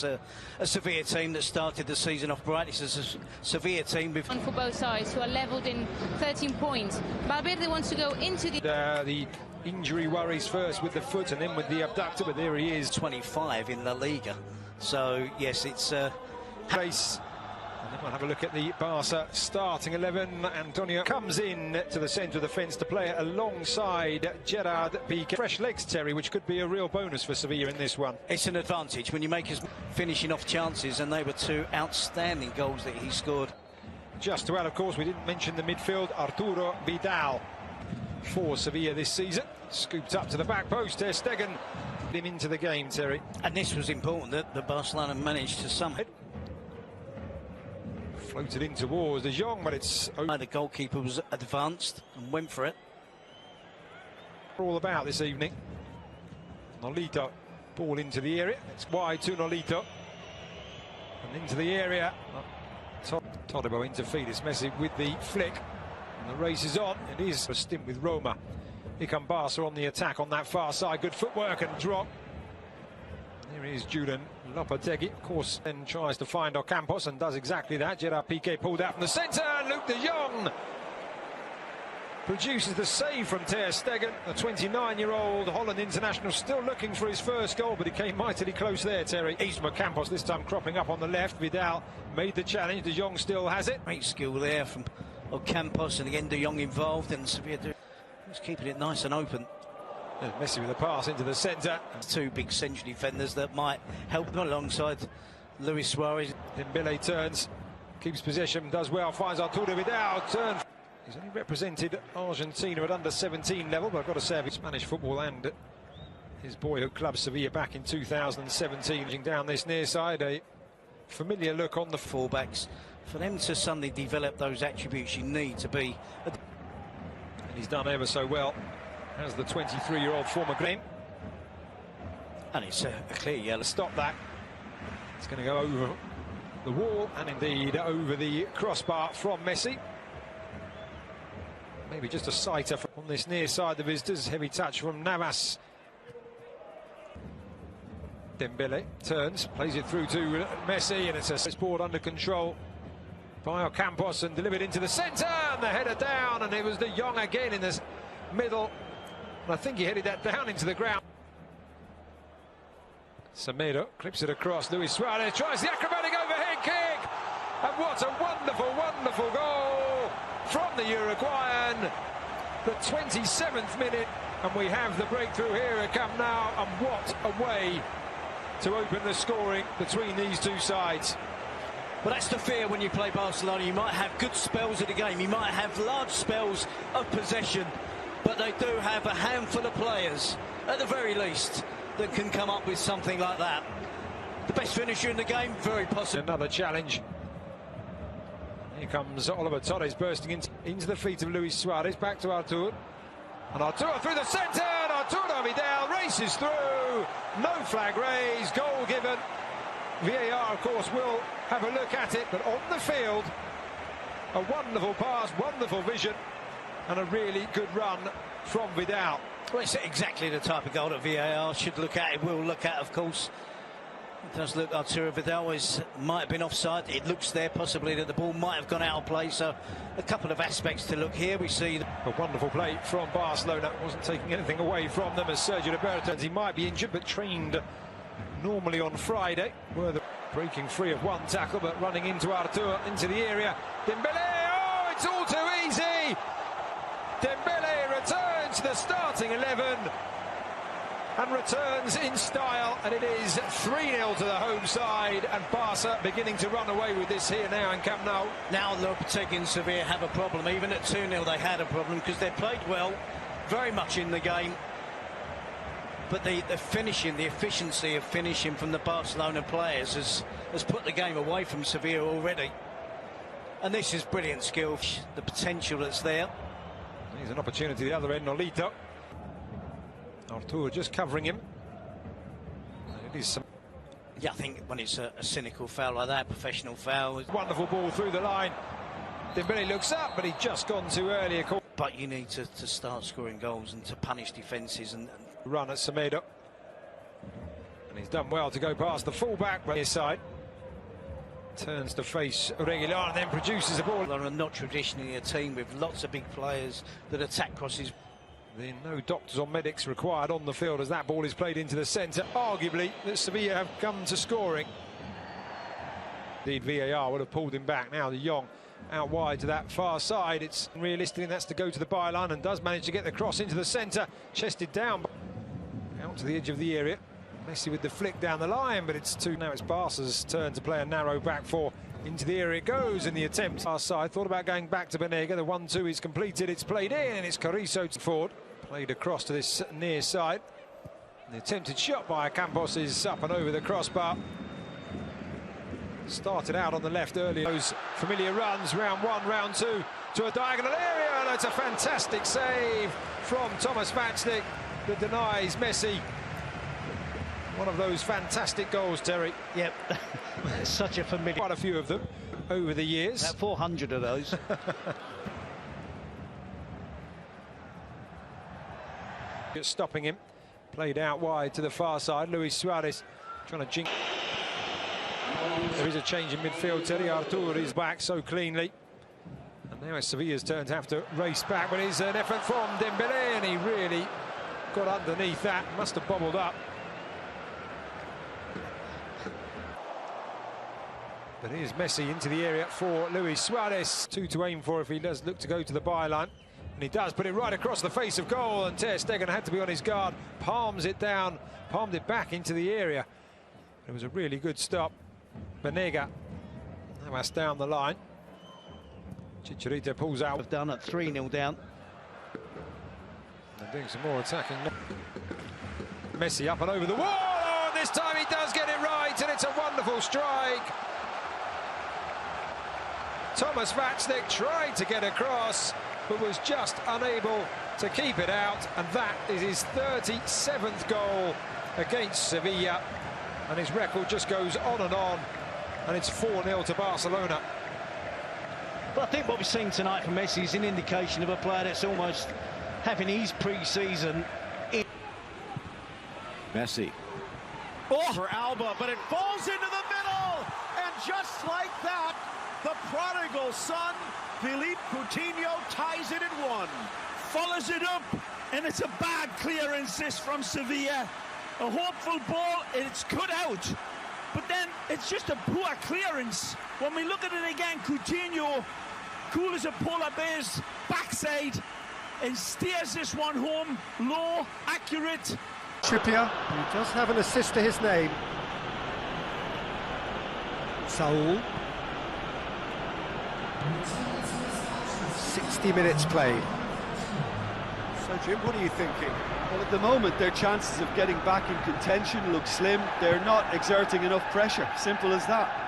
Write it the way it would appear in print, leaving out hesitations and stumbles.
A Sevilla team that started the season off bright. It's a Sevilla team with... For both sides, who are levelled in 13 points. Valverde wants to go into the injury worries first with the foot and then with the abductor, but there he is. 25 in La Liga. So, yes, it's... Race. And then we'll have a look at the Barca starting 11. Antonio comes in to the centre of the fence to play alongside Gerard Piqué. Fresh legs, Terry, which could be a real bonus for Sevilla in this one. It's an advantage when you make his finishing off chances, and they were two outstanding goals that he scored. Just to add, of course, we didn't mention the midfield, Arturo Vidal for Sevilla this season. Scooped up to the back post, Ter Stegen him into the game, Terry. And this was important that Barcelona managed to somehow... Floated in towards De Jong, but it's... The goalkeeper was advanced and went for it. All about this evening. Nolito, ball into the area. It's wide to Nolito. And into the area. Todibo into feed. It's Messi with the flick. And the race is on. It is a stint with Roma. Here come Barca on the attack on that far side. Good footwork and drop. Here is Julian Lopetegui, of course, then tries to find Ocampos and does exactly that. Gerard Piqué pulled out from the centre. Luke de Jong produces the save from Ter Stegen. The 29-year-old Holland international still looking for his first goal, but he came mightily close there, Terry. East Ocampos this time cropping up on the left. Vidal made the challenge. De Jong still has it. Great skill there from Ocampos, and again De Jong involved, and Sevilla just keeping it nice and open. And Messi with a pass into the centre. Two big central defenders that might help them alongside Luis Suarez. Dembele turns, keeps possession, does well, finds Arturo Vidal, turn. He's only represented Argentina at under 17 level, but I've got to say, Spanish football and his boyhood club Sevilla back in 2017. Down this near side, a familiar look on the fullbacks. For them to suddenly develop those attributes, you need to be... And he's done ever so well as the 23-year-old former game. And it's a clear yellow. Stop that. It's going to go over the wall and indeed over the crossbar from Messi. Maybe just a sighter on this near side, the visitors. Heavy touch from Navas. Dembele turns, plays it through to Messi, and it's a board under control by Ocampos and delivered into the centre, and the header down, and it was De Jong again in the middle. I think he headed that down into the ground. Semedo clips it across. Luis Suarez tries the acrobatic overhead kick. And what a wonderful, wonderful goal from the Uruguayan. The 27th minute. And we have the breakthrough here at Camp Nou. And what a way to open the scoring between these two sides. Well, that's the fear when you play Barcelona. You might have good spells of the game. You might have large spells of possession. But they do have a handful of players, at the very least, that can come up with something like that. The best finisher in the game, very possible. Another challenge. Here comes Oliver Torres bursting into the feet of Luis Suarez. Back to Artur. And Arturo through the centre. And Arturo Vidal races through. No flag raised. Goal given. VAR, of course, will have a look at it. But on the field, a wonderful pass, wonderful vision. And a really good run from Vidal. Well, it's exactly the type of goal that VAR should look at. It will look at, of course. It does look Arturo Vidal might have been offside. It looks there possibly that the ball might have gone out of play. So a couple of aspects to look here. We see a wonderful play from Barcelona. Wasn't taking anything away from them as Sergio Roberto. He might be injured but trained normally on Friday. Were the breaking free of one tackle but running into Arturo into the area. Dembele, oh, it's all too easy. Dembele returns to the starting 11 and returns in style, and it is 3-0 to the home side, and Barca beginning to run away with this here now in Camp Nou. Now Lopetegui and Sevilla have a problem. Even at 2-0 they had a problem because they played well, very much in the game. But the finishing, the efficiency of finishing from the Barcelona players has put the game away from Sevilla already. And this is brilliant skill, the potential that's there. Here's an opportunity the other end, Nolito. Artur just covering him. It is some... Yeah, I think when it's a cynical foul like that, professional foul. Wonderful ball through the line. Dembele looks up, but he's just gone too early. But you need to start scoring goals and to punish defences and run at Semedo. And he's done well to go past the full-back by his side. Turns to face Reguilon and then produces the ball. They're not traditionally a team with lots of big players that attack crosses. There are no doctors or medics required on the field as that ball is played into the centre. Arguably, that Sevilla have come to scoring. Indeed, VAR would have pulled him back. Now De Jong out wide to that far side. It's realistic, and that's to go to the byline, and does manage to get the cross into the centre. Chested down, out to the edge of the area. Messi with the flick down the line, but it's two. Now it's Barca's turn to play a narrow back four. Into the area it goes in the attempt. Far side, thought about going back to Banega. The 1-2 is completed. It's played in, and it's Carrizo to forward. Played across to this near side. The attempted shot by Campos is up and over the crossbar. Started out on the left earlier. Those familiar runs, round one, round two, to a diagonal area. And it's a fantastic save from Thomas Vatsnik that denies Messi. One of those fantastic goals, Terry. Yep, such a familiar. Quite a few of them over the years. About 400 of those. Stopping him. Played out wide to the far side. Luis Suarez trying to jinx. There is a change in midfield. Terry Artur is back so cleanly. And now it's Sevilla's turn to have to race back. But it's an effort from Dembélé, and he really got underneath that. Must have bobbled up. But here's Messi into the area for Luis Suarez. Two to aim for if he does look to go to the byline. And he does put it right across the face of goal, and Ter Stegen had to be on his guard. Palms it down, palmed it back into the area. It was a really good stop. Banega, now that's down the line. Chicharito pulls out. Have done at 3-0 down. They're doing some more attacking. Messi up and over the wall. Oh, this time he does get it right, and it's a wonderful strike. Thomas Vatsnik tried to get across, but was just unable to keep it out, and that is his 37th goal against Sevilla, and his record just goes on, and it's 4-0 to Barcelona. But I think what we've seen tonight from Messi is an indication of a player that's almost having his pre-season. Messi. Oh, for Alba, but it falls into the middle, and just like that, the prodigal son, Philippe Coutinho, ties it at 1. Follows it up, and it's a bad clearance this from Sevilla. A hopeful ball, and it's cut out. But then it's just a poor clearance. When we look at it again, Coutinho, cool as a polar bear's backside, and steers this one home, low, accurate. Trippier, who does have an assist to his name. Saul. 60 minutes played. So Jim, what are you thinking? Well, at the moment their chances of getting back in contention look slim. They're not exerting enough pressure, simple as that.